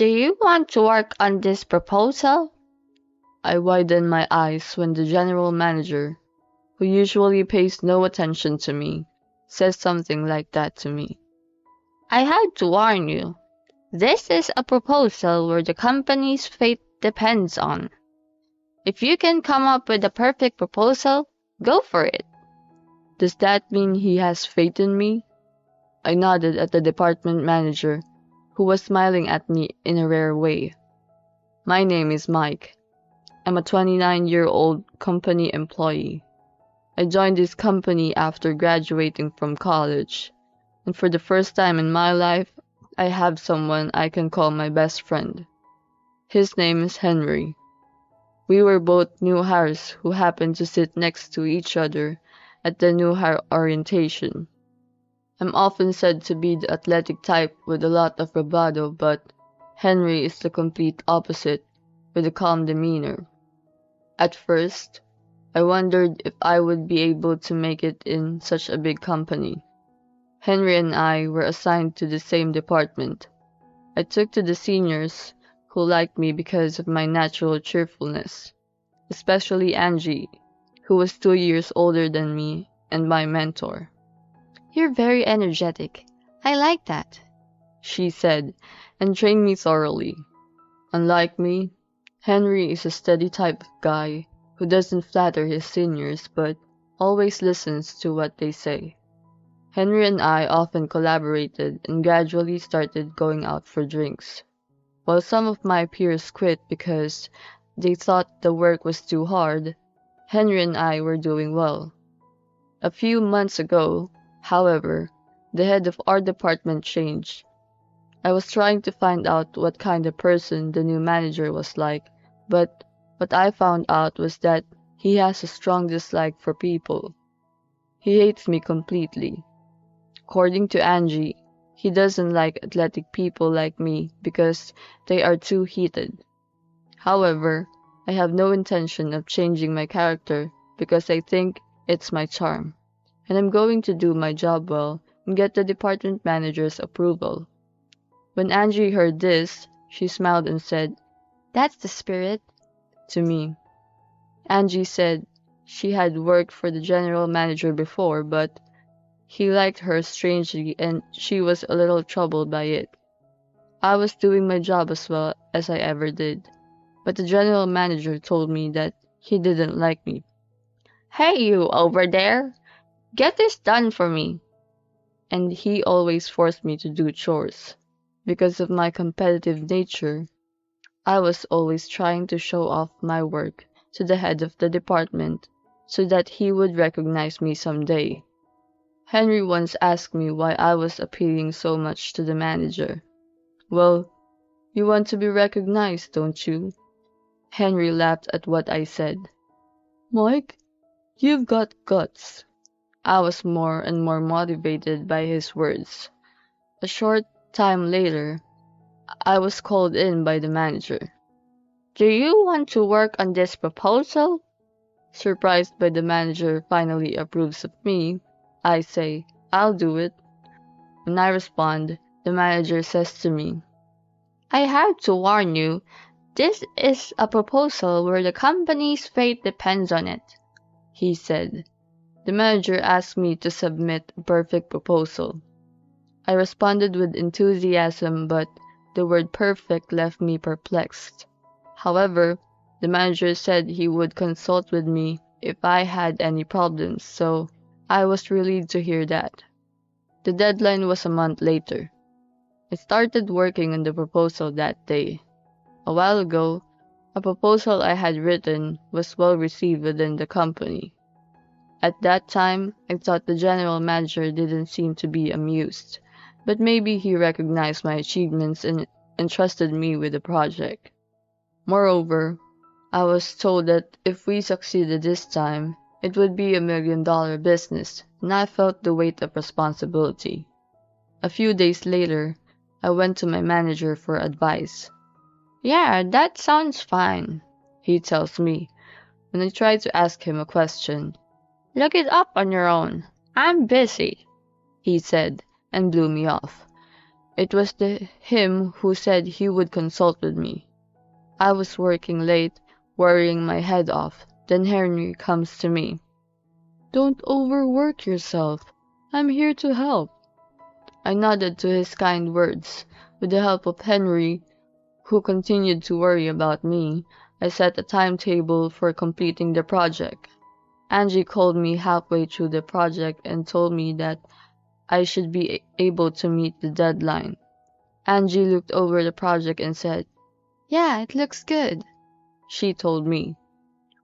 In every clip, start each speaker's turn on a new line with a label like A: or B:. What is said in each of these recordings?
A: Do you want to work on this proposal? I widen my eyes when the general manager, who usually pays no attention to me, says something like that to me. I had to warn you. This is a proposal where the company's fate depends on. If you can come up with a perfect proposal, go for it. Does that mean he has faith in me? I nodded at the department manager, who was smiling at me in a rare way. My name is Mike. I'm a 29-year-old company employee. I joined this company after graduating from college, and for the first time in my life, I have someone I can call my best friend. His name is Henry. We were both new hires who happened to sit next to each other at the new hire orientation. I'm often said to be the athletic type with a lot of bravado, but Henry is the complete opposite, with a calm demeanor. At first, I wondered if I would be able to make it in such a big company. Henry and I were assigned to the same department. I took to the seniors, who liked me because of my natural cheerfulness, especially Angie, who was 2 years older than me and my mentor. You're very energetic. I like that, she said, and trained me thoroughly. Unlike me, Henry is a steady type of guy who doesn't flatter his seniors but always listens to what they say. Henry and I often collaborated and gradually started going out for drinks. While some of my peers quit because they thought the work was too hard, Henry and I were doing well. A few months ago, however, the head of our department changed. I was trying to find out what kind of person the new manager was like, but what I found out was that he has a strong dislike for people. He hates me completely. According to Angie, he doesn't like athletic people like me because they are too heated. However, I have no intention of changing my character because I think it's my charm, and I'm going to do my job well and get the department manager's approval. When Angie heard this, she smiled and said, "That's the spirit," to me. Angie said she had worked for the general manager before, but he liked her strangely and she was a little troubled by it. I was doing my job as well as I ever did, but the general manager told me that he didn't like me. "Hey, you over there! Get this done for me!" And he always forced me to do chores. Because of my competitive nature, I was always trying to show off my work to the head of the department so that he would recognize me someday. Henry once asked me why I was appealing so much to the manager. "Well, you want to be recognized, don't you?" Henry laughed at what I said. "Mike, you've got guts." I was more and more motivated by his words. A short time later, I was called in by the manager. "Do you want to work on this proposal?" Surprised by the manager finally approves of me, I say, "I'll do it." When I respond, the manager says to me, "I have to warn you, this is a proposal where the company's fate depends on it," he said. The manager asked me to submit a perfect proposal. I responded with enthusiasm, but the word perfect left me perplexed. However, the manager said he would consult with me if I had any problems, so I was relieved to hear that. The deadline was a month later. I started working on the proposal that day. A while ago, a proposal I had written was well received within the company. At that time, I thought the general manager didn't seem to be amused, but maybe he recognized my achievements and entrusted me with the project. Moreover, I was told that if we succeeded this time, it would be $1 million business, and I felt the weight of responsibility. A few days later, I went to my manager for advice. "Yeah, that sounds fine," he tells me. When I try to ask him a question, "Look it up on your own. I'm busy," he said, and blew me off. It was him who said he would consult with me. I was working late, worrying my head off. Then Henry comes to me. "Don't overwork yourself. I'm here to help." I nodded to his kind words. With the help of Henry, who continued to worry about me, I set a timetable for completing the project. Angie called me halfway through the project and told me that I should be able to meet the deadline. Angie looked over the project and said, "Yeah, it looks good," she told me.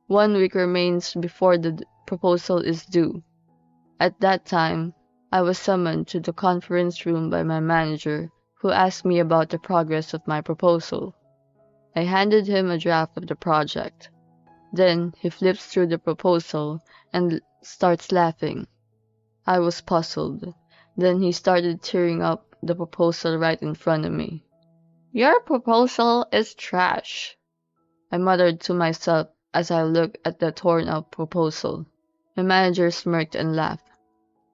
A: 1 week remains before the proposal is due. At that time, I was summoned to the conference room by my manager, who asked me about the progress of my proposal. I handed him a draft of the project. Then he flips through the proposal and starts laughing. I was puzzled. Then he started tearing up the proposal right in front of me. "Your proposal is trash," I muttered to myself as I looked at the torn-up proposal. My manager smirked and laughed.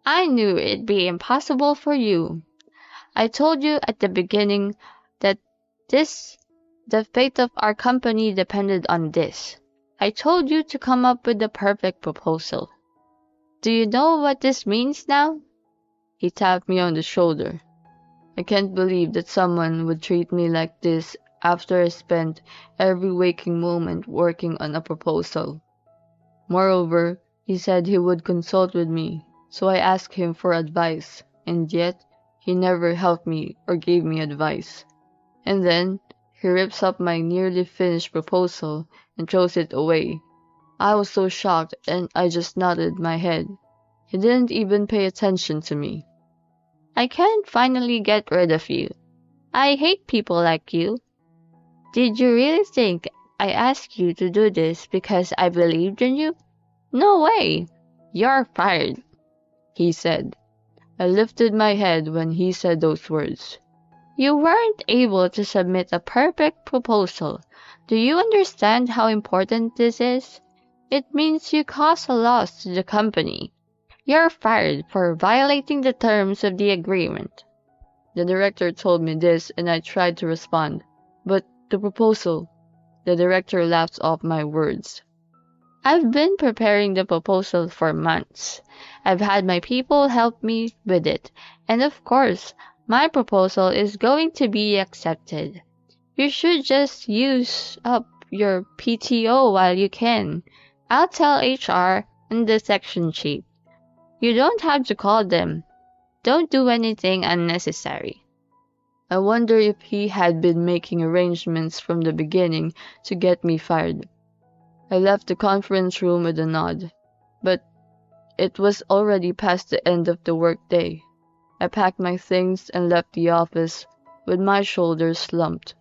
A: "I knew it'd be impossible for you. I told you at the beginning that the fate of our company depended on this. I told you to come up with the perfect proposal. Do you know what this means now?" He tapped me on the shoulder. I can't believe that someone would treat me like this after I spent every waking moment working on a proposal. Moreover, he said he would consult with me, so I asked him for advice, and yet he never helped me or gave me advice. And then he rips up my nearly finished proposal and throws it away. I was so shocked and I just nodded my head. He didn't even pay attention to me. "I can't finally get rid of you. I hate people like you. Did you really think I asked you to do this because I believed in you? No way! You're fired," he said. I lifted my head when he said those words. "You weren't able to submit a perfect proposal. Do you understand how important this is? It means you cause a loss to the company. You're fired for violating the terms of the agreement." The director told me this and I tried to respond. "But the proposal..." The director laughed off my words. "I've been preparing the proposal for months. I've had my people help me with it. And of course, my proposal is going to be accepted. You should just use up your PTO while you can. I'll tell HR and the section chief. You don't have to call them. Don't do anything unnecessary." I wonder if he had been making arrangements from the beginning to get me fired. I left the conference room with a nod, but it was already past the end of the workday. I packed my things and left the office with my shoulders slumped.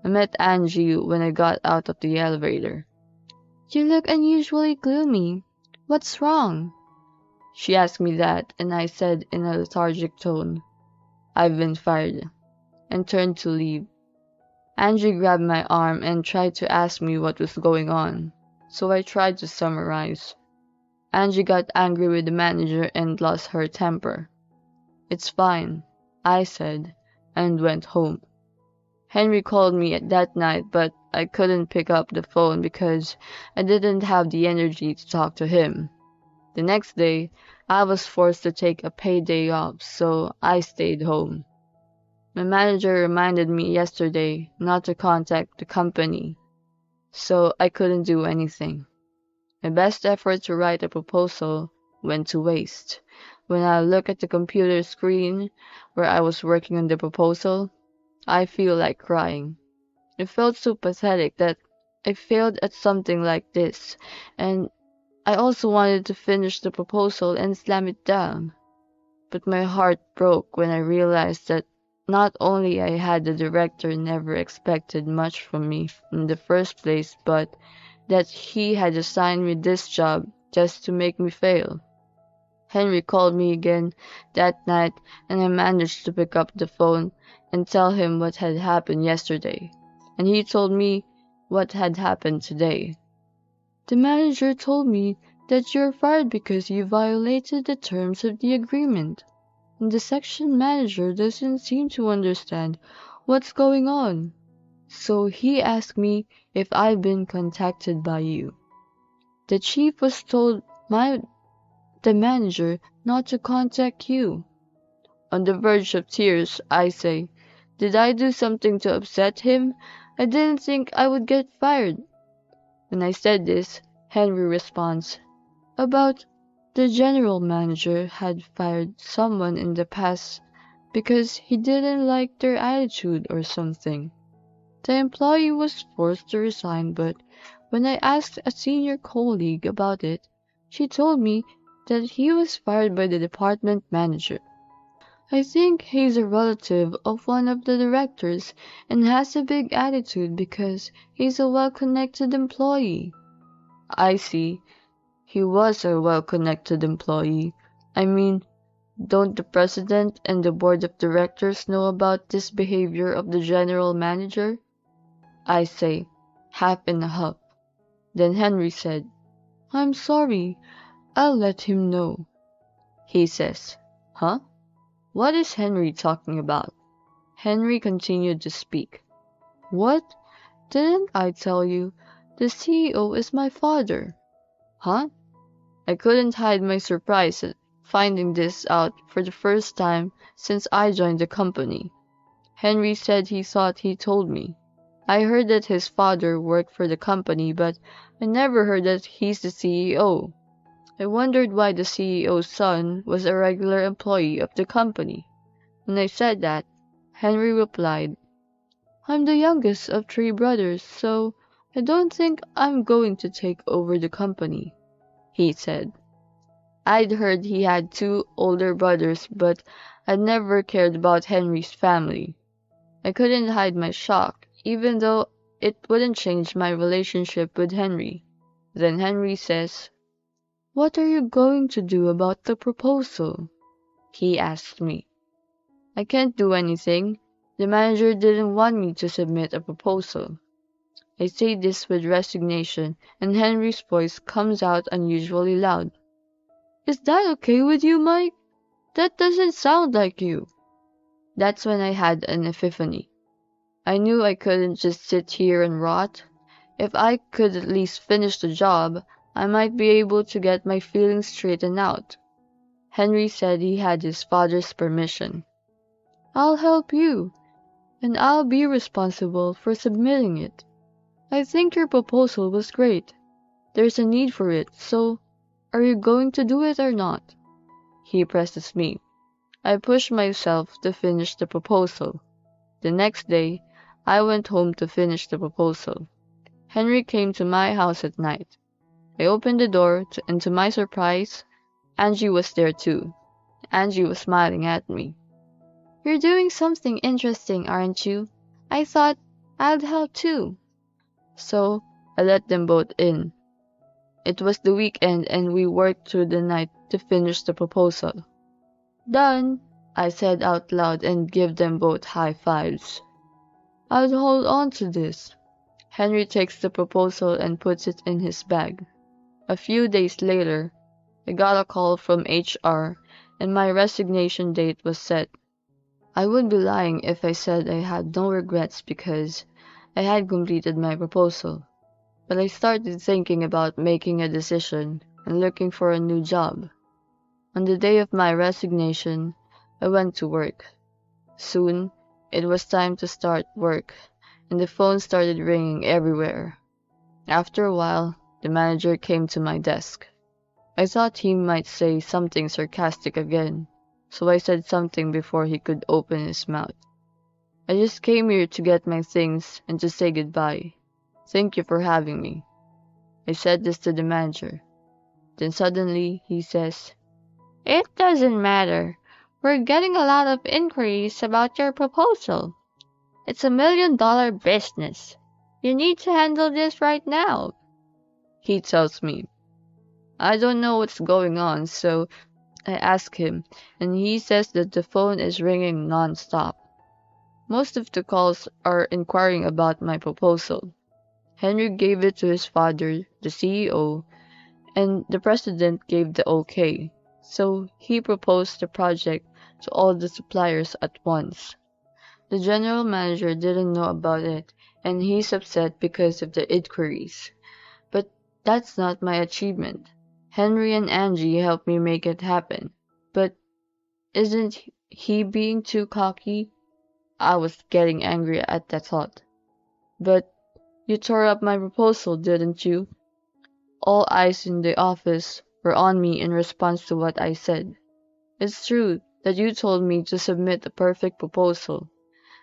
A: I met Angie when I got out of the elevator. "You look unusually gloomy. What's wrong?" She asked me that, and I said in a lethargic tone, "I've been fired," and turned to leave. Angie grabbed my arm and tried to ask me what was going on, so I tried to summarize. Angie got angry with the manager and lost her temper. "It's fine," I said, and went home. Henry called me that night, but I couldn't pick up the phone because I didn't have the energy to talk to him. The next day, I was forced to take a paid day off, so I stayed home. My manager reminded me yesterday not to contact the company, so I couldn't do anything. My best effort to write a proposal went to waste. When I look at the computer screen where I was working on the proposal, I feel like crying. It felt so pathetic that I failed at something like this, and I also wanted to finish the proposal and slam it down. But my heart broke when I realized that not only I had the director never expected much from me in the first place, but that he had assigned me this job just to make me fail. Henry called me again that night, and I managed to pick up the phone and tell him what had happened yesterday, and he told me what had happened today. "The manager told me that you're fired because you violated the terms of the agreement." and the section manager doesn't seem to understand what's going on. So he asked me if I'd been contacted by you. The chief was told the manager not to contact you. On the verge of tears, I say, did I do something to upset him? I didn't think I would get fired. When I said this, Henry responds, about the general manager had fired someone in the past because he didn't like their attitude or something. The employee was forced to resign, but when I asked a senior colleague about it, she told me that he was fired by the department manager. I think he's a relative of one of the directors and has a big attitude because he's a well-connected employee. I see. He was a well-connected employee. I mean, don't the president and the board of directors know about this behavior of the general manager? I say, half in a huff. Then Henry said, I'm sorry, I'll let him know. He says, huh? What is Henry talking about? Henry continued to speak. What? Didn't I tell you? The CEO is my father. Huh? I couldn't hide my surprise at finding this out for the first time since I joined the company. Henry said he thought he told me. I heard that his father worked for the company, but I never heard that he's the CEO. I wondered why the CEO's son was a regular employee of the company. When I said that, Henry replied, I'm the youngest of 3 brothers, so I don't think I'm going to take over the company, he said. I'd heard he had 2 older brothers, but I'd never cared about Henry's family. I couldn't hide my shock, even though it wouldn't change my relationship with Henry. Then Henry says, what are you going to do about the proposal? He asked me. I can't do anything. The manager didn't want me to submit a proposal. I say this with resignation, and Henry's voice comes out unusually loud. Is that okay with you, Mike? That doesn't sound like you. That's when I had an epiphany. I knew I couldn't just sit here and rot. If I could at least finish the job, I might be able to get my feelings straightened out. Henry said he had his father's permission. I'll help you, and I'll be responsible for submitting it. I think your proposal was great. There's a need for it, so are you going to do it or not? He presses me. I push myself to finish the proposal. The next day, I went home to finish the proposal. Henry came to my house at night. I opened the door, and to my surprise, Angie was there too. Angie was smiling at me. You're doing something interesting, aren't you? I thought I'd help too. So, I let them both in. It was the weekend and we worked through the night to finish the proposal. Done, I said out loud and gave them both high fives. I'll hold on to this. Henry takes the proposal and puts it in his bag. A few days later, I got a call from HR and my resignation date was set. I would be lying if I said I had no regrets because I had completed my proposal. But I started thinking about making a decision and looking for a new job. On the day of my resignation, I went to work. Soon, it was time to start work, and the phone started ringing everywhere. After a while, the manager came to my desk. I thought he might say something sarcastic again, so I said something before he could open his mouth. I just came here to get my things and to say goodbye. Thank you for having me. I said this to the manager. Then suddenly, he says, It doesn't matter. We're getting a lot of inquiries about your proposal. It's $1 million business. You need to handle this right now. He tells me. I don't know what's going on, so I ask him, and he says that the phone is ringing non-stop. Most of the calls are inquiring about my proposal. Henry gave it to his father, the CEO, and the president gave the okay. So he proposed the project to all the suppliers at once. The general manager didn't know about it, and he's upset because of the inquiries. But that's not my achievement. Henry and Angie helped me make it happen. But isn't he being too cocky? I was getting angry at that thought. But you tore up my proposal, didn't you? All eyes in the office were on me in response to what I said. It's true that you told me to submit a perfect proposal,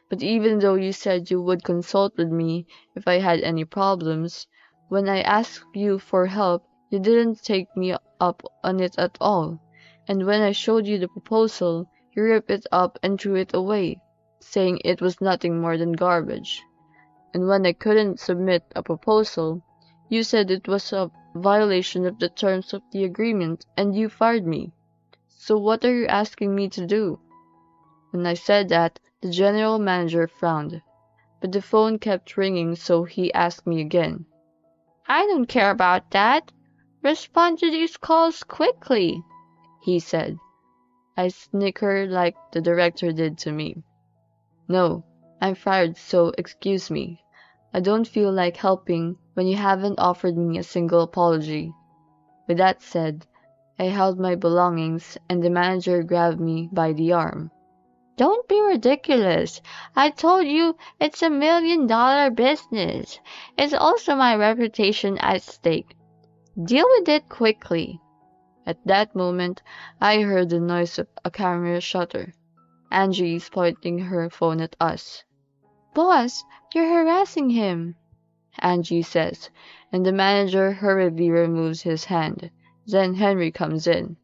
A: but even though you said you would consult with me if I had any problems, when I asked you for help, you didn't take me up on it at all. And when I showed you the proposal, you ripped it up and threw it away, saying it was nothing more than garbage. And when I couldn't submit a proposal, you said it was a violation of the terms of the agreement and you fired me. So what are you asking me to do? When I said that, the general manager frowned, but the phone kept ringing, so he asked me again. I don't care about that. Respond to these calls quickly, he said. I snickered like the director did to me. No, I'm fired, so excuse me. I don't feel like helping when you haven't offered me a single apology. With that said, I held my belongings and the manager grabbed me by the arm. Don't be ridiculous. I told you it's $1 million business. It's also my reputation at stake. Deal with it quickly. At that moment, I heard the noise of a camera shutter. Angie is pointing her phone at us. Boss, you're harassing him, Angie says, and the manager hurriedly removes his hand. Then Henry comes in.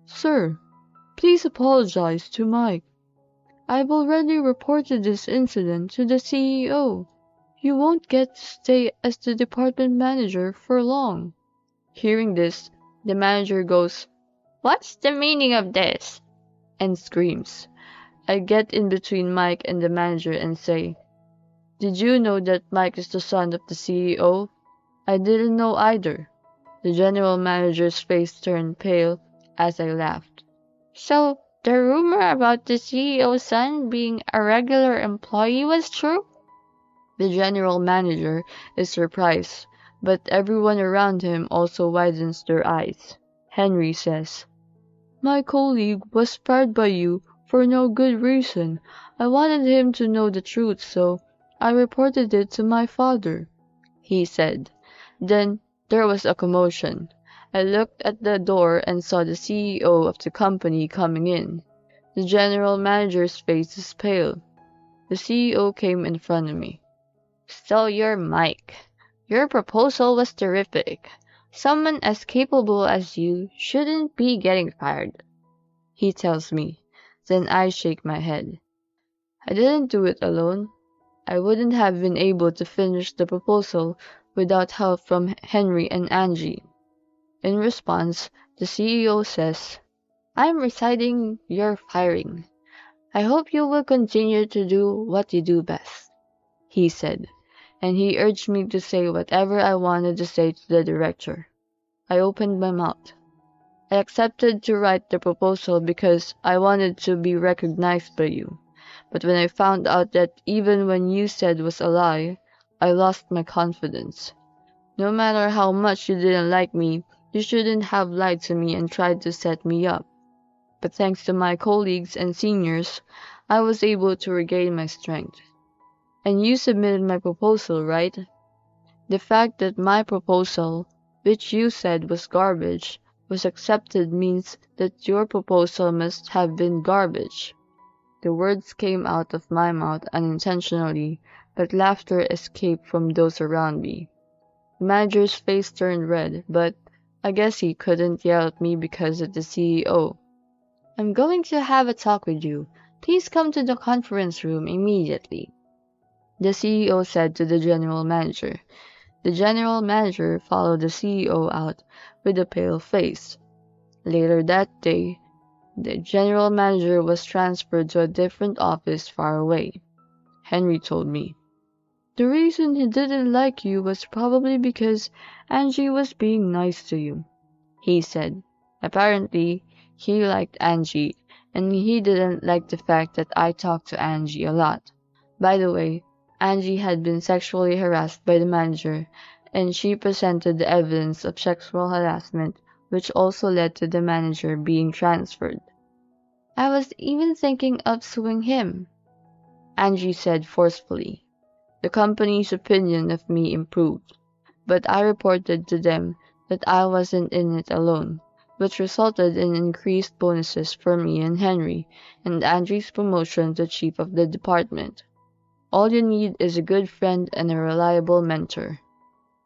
A: Sir, please apologize to Mike. I've already reported this incident to the CEO. You won't get to stay as the department manager for long. Hearing this, the manager goes, What's the meaning of this? And screams. I get in between Mike and the manager and say, Did you know that Mike is the son of the CEO? I didn't know either. The general manager's face turned pale as I laughed. So, the rumor about the CEO's son being a regular employee was true? The general manager is surprised, but everyone around him also widens their eyes. Henry says, My colleague was fired by you for no good reason. I wanted him to know the truth, so I reported it to my father, he said. Then there was a commotion. I looked at the door and saw the CEO of the company coming in. The general manager's face is pale. The CEO came in front of me. So you're Mike. Your proposal was terrific. Someone as capable as you shouldn't be getting fired, he tells me. Then I shake my head. I didn't do it alone. I wouldn't have been able to finish the proposal without help from Henry and Angie. In response, the CEO says, I'm rescinding your firing. I hope you will continue to do what you do best, he said, and he urged me to say whatever I wanted to say to the director. I opened my mouth. I accepted to write the proposal because I wanted to be recognized by you. But when I found out that even when you said was a lie, I lost my confidence. No matter how much you didn't like me, you shouldn't have lied to me and tried to set me up. But thanks to my colleagues and seniors, I was able to regain my strength. And you submitted my proposal, right? The fact that my proposal, which you said was garbage, was accepted means that your proposal must have been garbage. The words came out of my mouth unintentionally, but laughter escaped from those around me. The manager's face turned red, but I guess he couldn't yell at me because of the CEO. I'm going to have a talk with you. Please come to the conference room immediately, the CEO said to the general manager. The general manager followed the CEO out with a pale face. Later that day, the general manager was transferred to a different office far away. Henry told me. The reason he didn't like you was probably because Angie was being nice to you, he said. Apparently, he liked Angie, and he didn't like the fact that I talked to Angie a lot. By the way, Angie had been sexually harassed by the manager, and she presented the evidence of sexual harassment, which also led to the manager being transferred. I was even thinking of suing him, Angie said forcefully. The company's opinion of me improved, but I reported to them that I wasn't in it alone, which resulted in increased bonuses for me and Henry, and Angie's promotion to chief of the department. All you need is a good friend and a reliable mentor.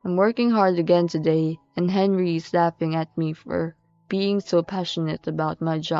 A: I'm working hard again today, and Henry is laughing at me for being so passionate about my job.